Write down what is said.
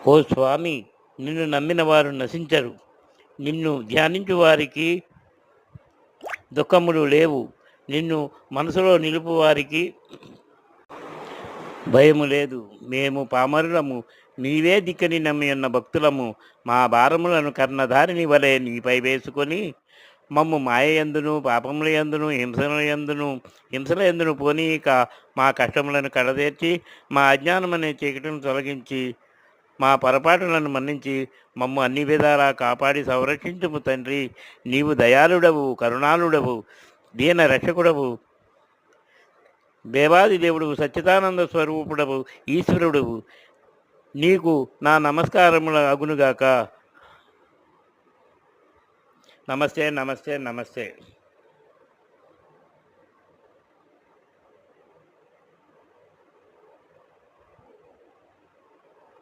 ఓ స్వామి, నిన్ను నమ్మిన వారు నశించరు. నిన్ను ధ్యానించు వారికి దుఃఖములు లేవు. నిన్ను మనసులో నిలుపు వారికి భయము లేదు. మేము పామరులము, నీవే దిక్కని నమ్మి ఉన్న భక్తులము. మా భారములను కర్ణధారిని వలె నీపై వేసుకొని మమ్ము మాయయందును, పాపముల యందును, హింసల యందును పోనీక మా కష్టములను కడతీర్చి, మా అజ్ఞానమనే చీకటిని తొలగించి, మా పొరపాటులను మన్నించి మమ్ము అన్ని విధాలా కాపాడి సంరక్షించుము తండ్రి. నీవు దయాళుడవు, కరుణాళుడవు, దీన రక్షకుడవు, దేవాది దేవుడవు, సచ్చిదానంద స్వరూపుడవు, ఈశ్వరుడవు. నీకు నా నమస్కారముల అగునుగాక. నమస్తే, నమస్తే, నమస్తే.